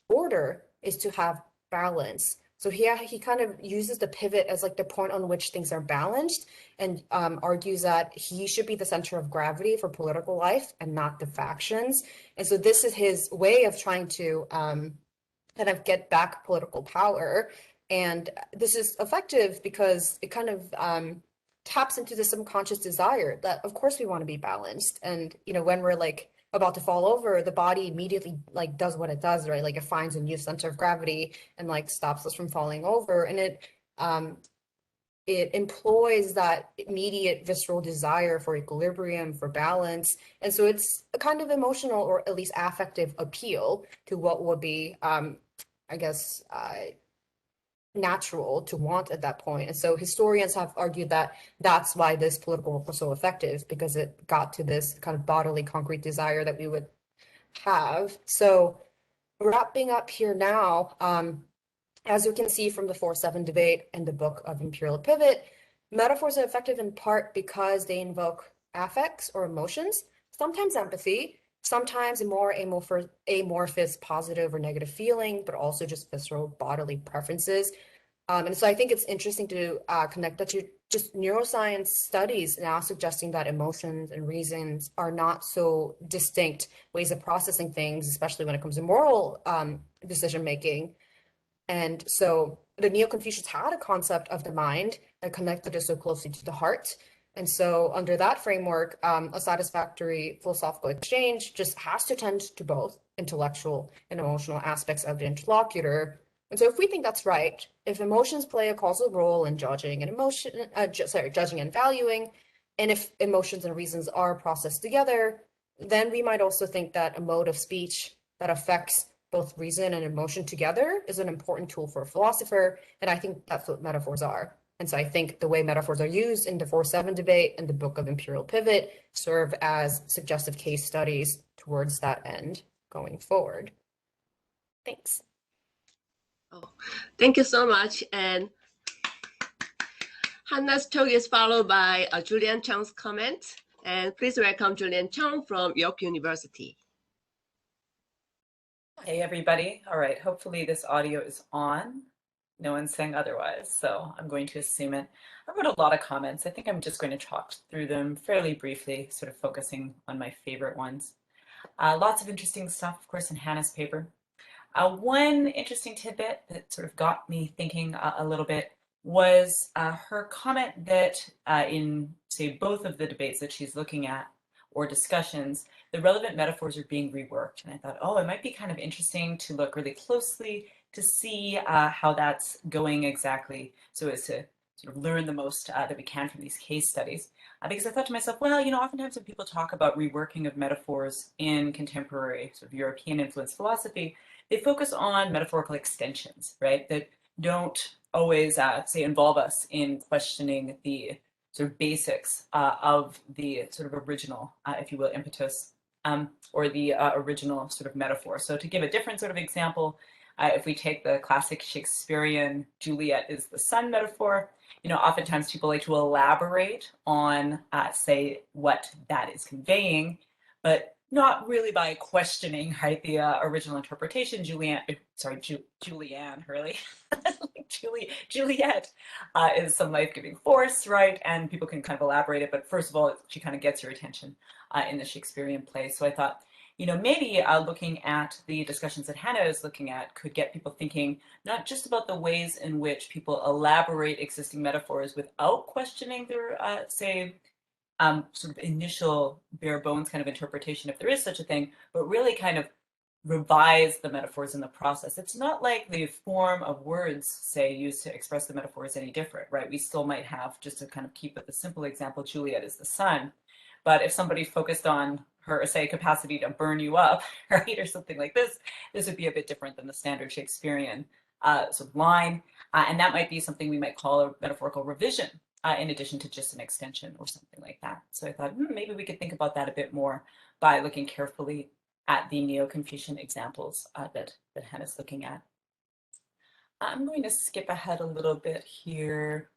order is to have balance. So he kind of uses the pivot as like the point on which things are balanced, and argues that he should be the center of gravity for political life and not the factions. And so this is his way of trying to kind of get back political power. And this is effective because it kind of taps into the subconscious desire that of course we want to be balanced. And, you know, when we're like about to fall over, the body immediately like does what it does, right? Like it finds a new center of gravity and like stops us from falling over. And it employs that immediate visceral desire for equilibrium, for balance. And so it's a kind of emotional or at least affective appeal to what would be, I guess, natural to want at that point. And so historians have argued that that's why this political work was so effective, because it got to this kind of bodily concrete desire that we would have. So wrapping up here now, as you can see from the 4-7 debate and the book of Imperial Pivot, metaphors are effective in part because they invoke affects or emotions, sometimes empathy, sometimes a more amorphous positive or negative feeling, but also just visceral bodily preferences. And so I think it's interesting to connect that to just neuroscience studies now suggesting that emotions and reasons are not so distinct ways of processing things, especially when it comes to moral decision making. And so the Neo-Confucians had a concept of the mind that connected it so closely to the heart. And so under that framework, a satisfactory philosophical exchange just has to tend to both intellectual and emotional aspects of the interlocutor. And so if we think that's right, if emotions play a causal role in judging and judging and valuing, and if emotions and reasons are processed together, then we might also think that a mode of speech that affects both reason and emotion together is an important tool for a philosopher. And I think that's what metaphors are. And so I think the way metaphors are used in the 4-7 debate and the book of Imperial Pivot serve as suggestive case studies towards that end going forward. Thanks. Oh, thank you so much. And Hannah's talk is followed by Julian Chang's comment. And please welcome Julian Chang from York University. Hey, everybody. All right, hopefully this audio is on. No one's saying otherwise, so I'm going to assume it. I wrote a lot of comments. I think I'm just going to talk through them fairly briefly, sort of focusing on my favorite ones. Lots of interesting stuff, of course, in Hannah's paper. One interesting tidbit that sort of got me thinking a little bit was her comment that in, say, both of the debates that she's looking at, or discussions, the relevant metaphors are being reworked. And I thought, oh, it might be kind of interesting to look really closely to see how that's going exactly, so as to sort of learn the most that we can from these case studies. Because I thought to myself, well, you know, oftentimes when people talk about reworking of metaphors in contemporary sort of European influenced philosophy, they focus on metaphorical extensions, right? That don't always, say, involve us in questioning the sort of basics of the sort of original, if you will, impetus, or the original sort of metaphor. So to give a different sort of example, if we take the classic Shakespearean Juliet is the sun metaphor, you know, oftentimes people like to elaborate on, say, what that is conveying, but not really by questioning, right, the original interpretation. Julianne, really, Juliet is some life-giving force, right? And people can kind of elaborate it, but first of all, she kind of gets your attention in the Shakespearean play. So I thought, you know, maybe looking at the discussions that Hannah is looking at could get people thinking not just about the ways in which people elaborate existing metaphors without questioning their, say, sort of initial bare bones kind of interpretation, if there is such a thing, but really kind of revise the metaphors in the process. It's not like the form of words, say, used to express the metaphor is any different, right? We still might have, just to kind of keep with the simple example, Juliet is the sun. But if somebody focused on her, say, capacity to burn you up, right, or something like this would be a bit different than the standard Shakespearean sort of line. And that might be something we might call a metaphorical revision, in addition to just an extension or something like that. So I thought, maybe we could think about that a bit more by looking carefully at the Neo-Confucian examples that Hannah's looking at. I'm going to skip ahead a little bit here.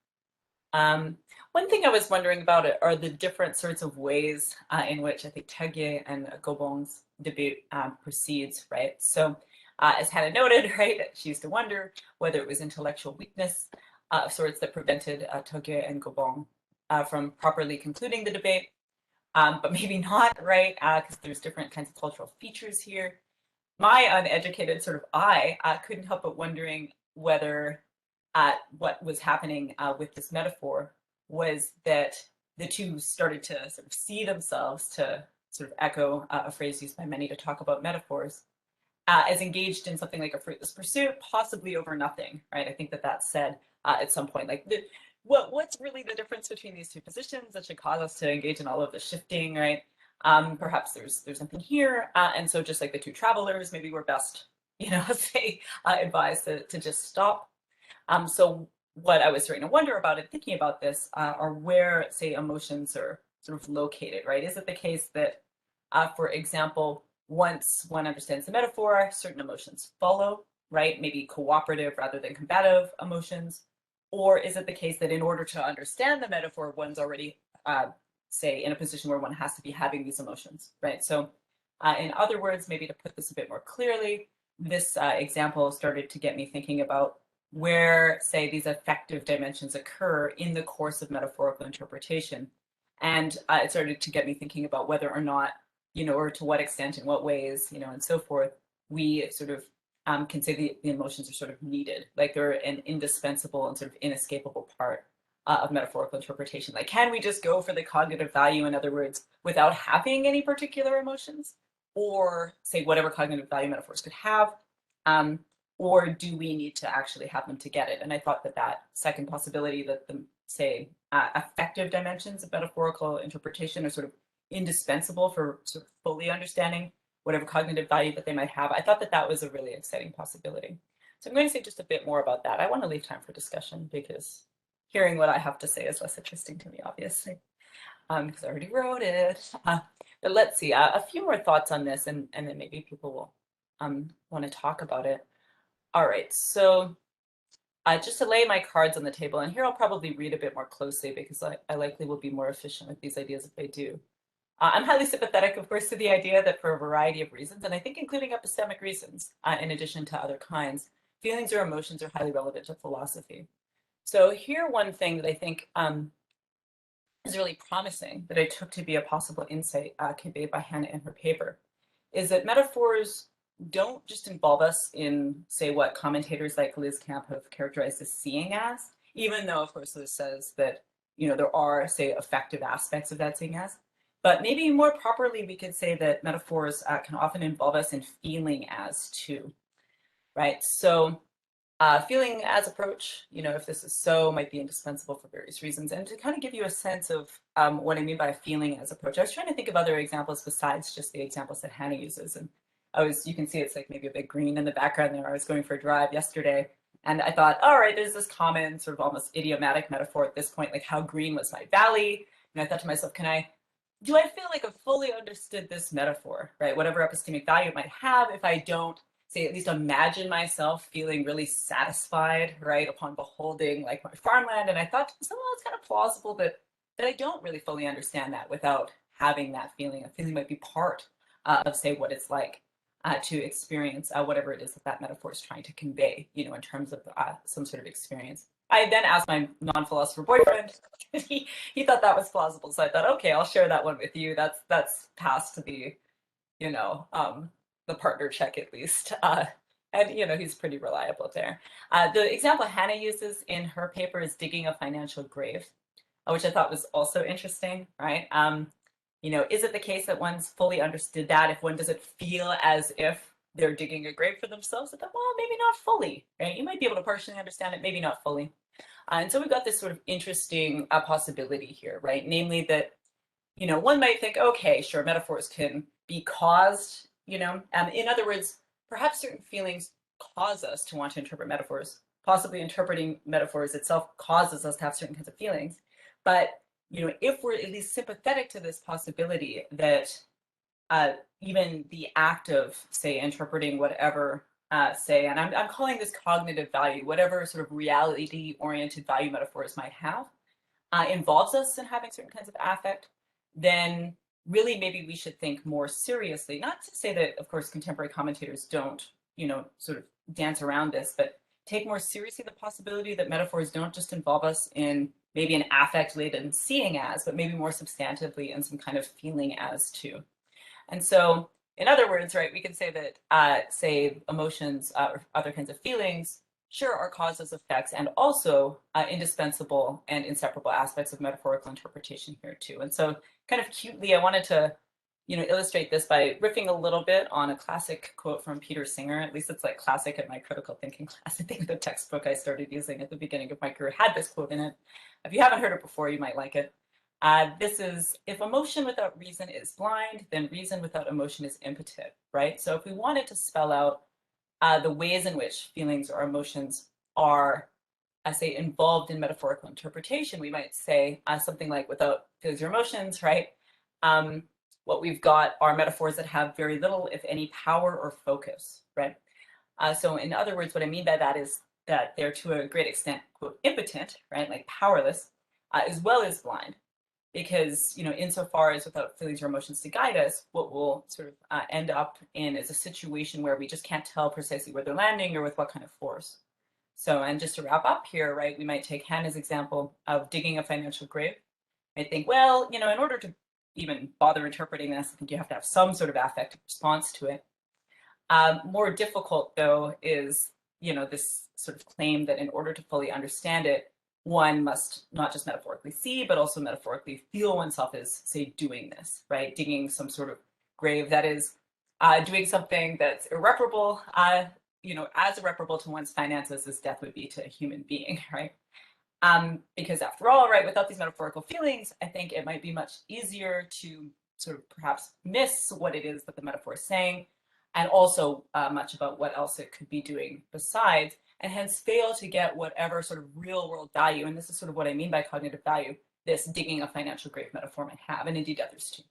One thing I was wondering about are the different sorts of ways in which I think Tegye and Gobong's debate proceeds, right? So as Hannah noted, right, she used to wonder whether it was intellectual weakness of sorts that prevented Tegye and Gobong from properly concluding the debate, but maybe not, right? Because there's different kinds of cultural features here. My uneducated sort of eye couldn't help but wondering whether what was happening with this metaphor was that the two started to sort of see themselves, to sort of echo a phrase used by many to talk about metaphors, as engaged in something like a fruitless pursuit, possibly over nothing, right? I think that that's said at some point, like what's really the difference between these two positions that should cause us to engage in all of the shifting, right? Perhaps there's something here, and so just like the two travelers, maybe we're best, say advised to just stop. So what I was starting to wonder about and thinking about this are where, say, emotions are sort of located, right? Is it the case that, for example, once one understands the metaphor, certain emotions follow, right? Maybe cooperative rather than combative emotions. Or is it the case that in order to understand the metaphor, one's already, say, in a position where one has to be having these emotions, right? So in other words, maybe to put this a bit more clearly, this example started to get me thinking about where, say, these affective dimensions occur in the course of metaphorical interpretation. And it started to get me thinking about whether or not, or to what extent, in what ways, and so forth, we sort of can say the emotions are sort of needed, like they're an indispensable and sort of inescapable part of metaphorical interpretation. Like, can we just go for the cognitive value, in other words, without having any particular emotions? Or say whatever cognitive value metaphors could have, or do we need to actually have them to get it? And I thought that second possibility, that the, say, affective dimensions of metaphorical interpretation are sort of indispensable for sort of fully understanding whatever cognitive value that they might have. I thought that was a really exciting possibility. So I'm going to say just a bit more about that. I want to leave time for discussion because hearing what I have to say is less interesting to me, obviously, because I already wrote it. But let's see, a few more thoughts on this, and then maybe people will want to talk about it. All right, so just to lay my cards on the table, and here I'll probably read a bit more closely because I likely will be more efficient with these ideas if I do. I'm highly sympathetic, of course, to the idea that for a variety of reasons, and I think including epistemic reasons, in addition to other kinds, feelings or emotions are highly relevant to philosophy. So here, one thing that I think is really promising that I took to be a possible insight conveyed by Hannah in her paper is that metaphors don't just involve us in, say, what commentators like Liz Camp have characterized as seeing as, even though, of course, Liz says that, there are, say, affective aspects of that seeing as. But maybe more properly, we could say that metaphors can often involve us in feeling as too, right? So feeling as approach, if this is so, might be indispensable for various reasons. And to kind of give you a sense of what I mean by feeling as approach, I was trying to think of other examples besides just the examples that Hannah uses. And you can see it's like maybe a big green in the background there. I was going for a drive yesterday and I thought, all right, there's this common sort of almost idiomatic metaphor at this point, like how green was my valley? And I thought to myself, do I feel like I've fully understood this metaphor, right? Whatever epistemic value it might have, if I don't, say, at least imagine myself feeling really satisfied, right, upon beholding like my farmland. And I thought to myself, well, it's kind of plausible that I don't really fully understand that without having that feeling. A feeling might be part of, say, what it's like to experience whatever it is that metaphor is trying to convey, in terms of some sort of experience. I then asked my non-philosopher boyfriend, he thought that was plausible. So I thought, okay, I'll share that one with you. That's past the, the partner check at least. And, he's pretty reliable there. The example Hannah uses in her paper is digging a financial grave, which I thought was also interesting, right? Is it the case that one's fully understood that? If one doesn't feel as if they're digging a grave for themselves, I thought, well, maybe not fully, right? You might be able to partially understand it, maybe not fully. And so we've got this sort of interesting possibility here, right? Namely that, one might think, okay, sure, metaphors can be caused, in other words, perhaps certain feelings cause us to want to interpret metaphors. Possibly interpreting metaphors itself causes us to have certain kinds of feelings. But, if we're at least sympathetic to this possibility that even the act of, say, interpreting whatever, say, and I'm calling this cognitive value, whatever sort of reality-oriented value metaphors might have, involves us in having certain kinds of affect, then really maybe we should think more seriously, not to say that, of course, contemporary commentators don't, sort of dance around this, but take more seriously the possibility that metaphors don't just involve us in maybe an affect-laden seeing as, but maybe more substantively in some kind of feeling as too. And so, in other words, right, we can say that, say, emotions or other kinds of feelings, sure, are causes, effects, and also indispensable and inseparable aspects of metaphorical interpretation here too. And so, kind of cutely, I wanted to illustrate this by riffing a little bit on a classic quote from Peter Singer. At least it's like classic at my critical thinking class. I think the textbook I started using at the beginning of my career had this quote in it. If you haven't heard it before, you might like it. This is, if emotion without reason is blind, then reason without emotion is impotent, right? So if we wanted to spell out the ways in which feelings or emotions are, I say, involved in metaphorical interpretation, we might say something like, without feelings or emotions, right? What we've got are metaphors that have very little, if any, power or focus, right? So in other words, what I mean by that is that they're to a great extent, quote, impotent, right? Like powerless, as well as blind. Because, insofar as without feelings or emotions to guide us, what we'll sort of end up in is a situation where we just can't tell precisely where they're landing or with what kind of force. So, and just to wrap up here, right, we might take Hannah's example of digging a financial grave. I think, well, in order to even bother interpreting this, I think you have to have some sort of affective response to it. More difficult, though, is, this sort of claim that in order to fully understand it, one must not just metaphorically see, but also metaphorically feel oneself as, say, doing this, right? Digging some sort of grave, that is, doing something that's irreparable, as irreparable to one's finances as death would be to a human being, right? Because after all, right, without these metaphorical feelings, I think it might be much easier to sort of perhaps miss what it is that the metaphor is saying, and also much about what else it could be doing besides, and hence fail to get whatever sort of real world value, and this is sort of what I mean by cognitive value, this digging a financial grave metaphor might have, and indeed others too.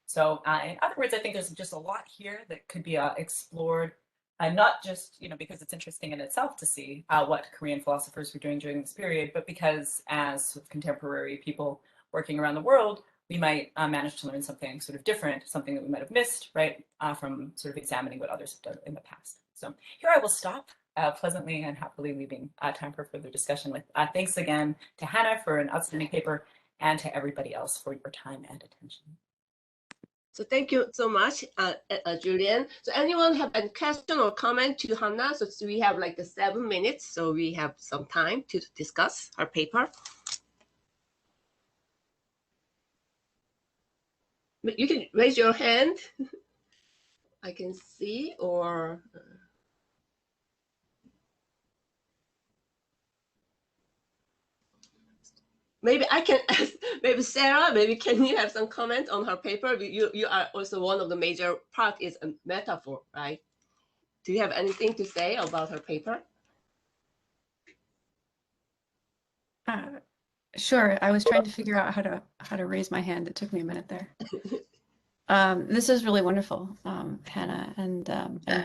So in other words, I think there's just a lot here that could be explored, not just because it's interesting in itself to see what Korean philosophers were doing during this period, but because as sort of contemporary people working around the world, we might manage to learn something sort of different, something that we might have missed, right, from sort of examining what others have done in the past. So here I will stop, pleasantly and happily leaving time for further discussion with thanks again to Hannah for an outstanding paper and to everybody else for your time and attention. So thank you so much, Julian. So anyone have any question or comment to Hannah? So we have like 7 minutes, so we have some time to discuss her paper. You can raise your hand. I can see, or maybe I can ask, maybe Sarah, maybe can you have some comment on her paper? You are also one of the major part is a metaphor, right? Do you have anything to say about her paper? Sure. I was trying to figure out how to raise my hand. It took me a minute there. This is really wonderful, Hannah and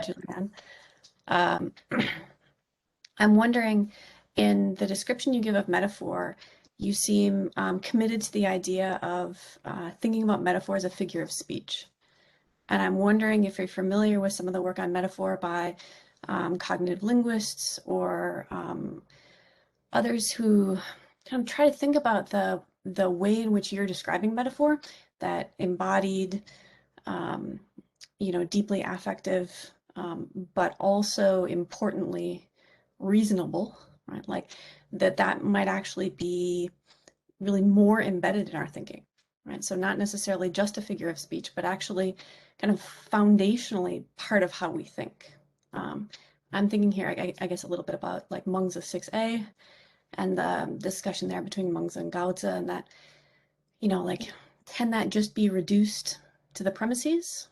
Julian. I'm wondering, in the description you give of metaphor, you seem committed to the idea of thinking about metaphor as a figure of speech. And I'm wondering if you're familiar with some of the work on metaphor by cognitive linguists or others who kind of try to think about the way in which you're describing metaphor, that embodied, deeply affective, but also importantly reasonable, right? Like that might actually be really more embedded in our thinking, right? So not necessarily just a figure of speech, but actually kind of foundationally part of how we think. I'm thinking here, I guess, a little bit about like Mengzi 6a and the discussion there between Mengzi and Gaozi, and that, like, can that just be reduced to the premises?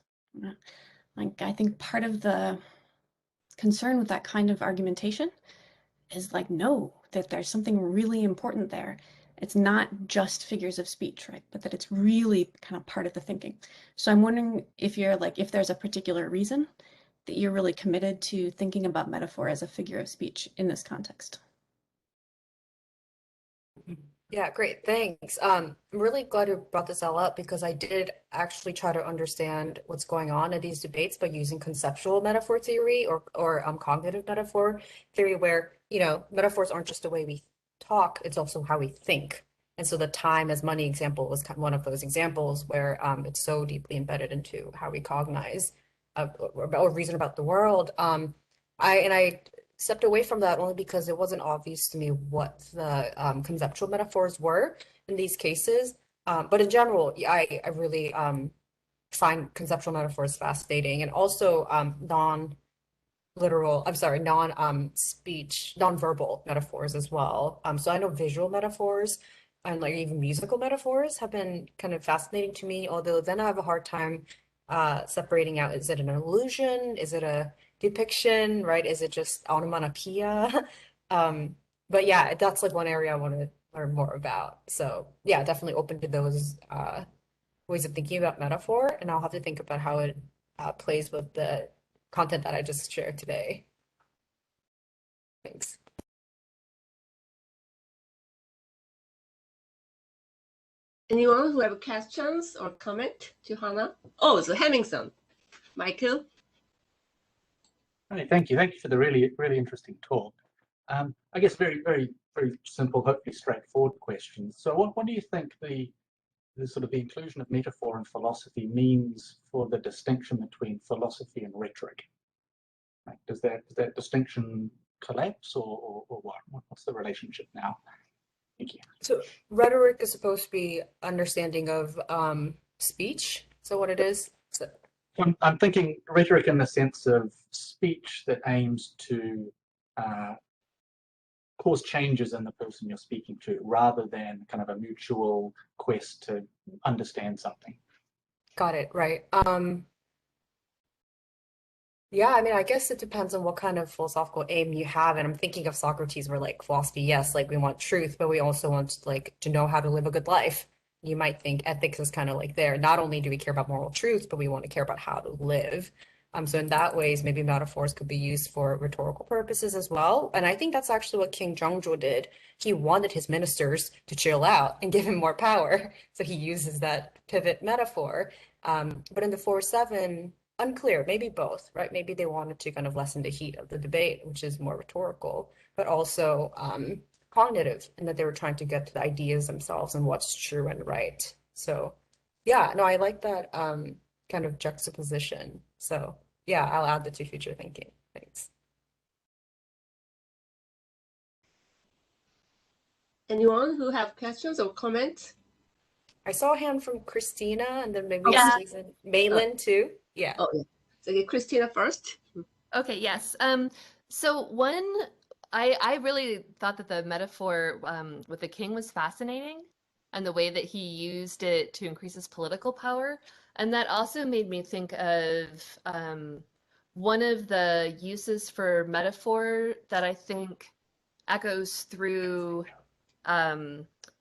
Like, I think part of the concern with that kind of argumentation is like, no, that there's something really important there. It's not just figures of speech, right? But that it's really kind of part of the thinking. So I'm wondering if if there's a particular reason that you're really committed to thinking about metaphor as a figure of speech in this context. Yeah, great, thanks. I'm really glad you brought this all up because I did actually try to understand what's going on in these debates by using conceptual metaphor theory or cognitive metaphor theory, where metaphors aren't just the way we talk, it's also how we think. And so the time as money example was one of those examples where it's so deeply embedded into how we cognize or reason about the world. I stepped away from that only because it wasn't obvious to me what the conceptual metaphors were in these cases. But in general, I really find conceptual metaphors fascinating, and also speech, non-verbal metaphors as well. So I know visual metaphors and like even musical metaphors have been kind of fascinating to me, although then I have a hard time separating out, is it an illusion? Is it a depiction, right? Is it just onomatopoeia? But yeah, that's like one area I want to learn more about. So yeah, definitely open to those ways of thinking about metaphor, and I'll have to think about how it plays with the content that I just shared today. Thanks. Anyone who have questions or comment to Hannah? Oh, so Hemmingson. Michael? Hey, thank you. Thank you for the really interesting talk. I guess very simple, hopefully straightforward questions. So what do you think the sort of the inclusion of metaphor in philosophy means for the distinction between philosophy and rhetoric? Like, does that distinction collapse or what? What's the relationship now? Thank you. So rhetoric is supposed to be understanding of speech. So what it is? So, I'm thinking rhetoric in the sense of speech that aims to cause changes in the person you're speaking to, rather than kind of a mutual quest to understand something. got it, right. Yeah, I mean, I guess it depends on what kind of philosophical aim you have. And I'm thinking of Socrates, where like philosophy, yes, like we want truth, but we also want like to know how to live a good life. You might think ethics is kind of like there. Not only do we care about moral truths, but we want to care about how to live. So in that ways, maybe metaphors could be used for rhetorical purposes as well. And I think that's actually what King Jeongjo did. He wanted his ministers to chill out and give him more power. So he uses that pivot metaphor. But in the 4-7, unclear, maybe both, right? Maybe they wanted to kind of lessen the heat of the debate, which is more rhetorical, but also cognitive, in that they were trying to get to the ideas themselves and what's true and right. So yeah, no, I like that kind of juxtaposition. So yeah, I'll add that to future thinking. Thanks. Anyone who have questions or comments? I saw a hand from Christina, and then maybe Yeah. squeeze in Maylin too. Yeah. Oh, yeah. So okay, Christina first. Okay, yes. So I really thought that the metaphor with the king was fascinating, and the way that he used it to increase his political power. And that also made me think of one of the uses for metaphor that I think echoes through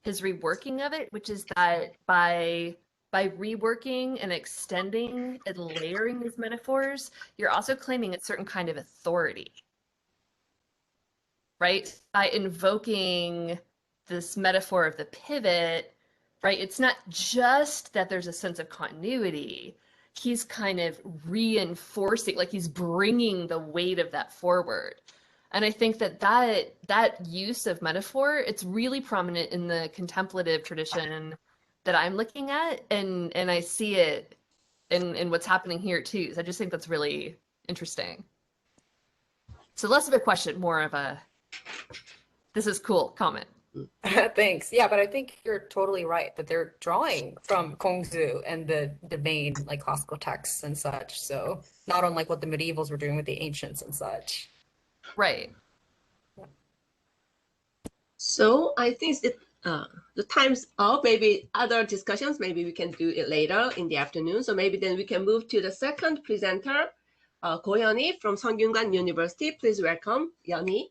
his reworking of it, which is that by reworking and extending and layering these metaphors, you're also claiming a certain kind of authority, right? By invoking this metaphor of the pivot, right? It's not just that there's a sense of continuity. He's kind of reinforcing, like he's bringing the weight of that forward. And I think that use of metaphor, it's really prominent in the contemplative tradition that I'm looking at, and I see it in what's happening here too. So I just think that's really interesting. So less of a question, more of a this is cool comment. Thanks. Yeah, but I think you're totally right that they're drawing from Kongzu and the main like classical texts and such. So not unlike what the medievals were doing with the ancients and such. Right. So I think the time's up. Maybe other discussions, maybe we can do it later in the afternoon. So maybe then we can move to the second presenter, Go Yeonhee from Sungkyunkwan University. Please welcome Yeonhee.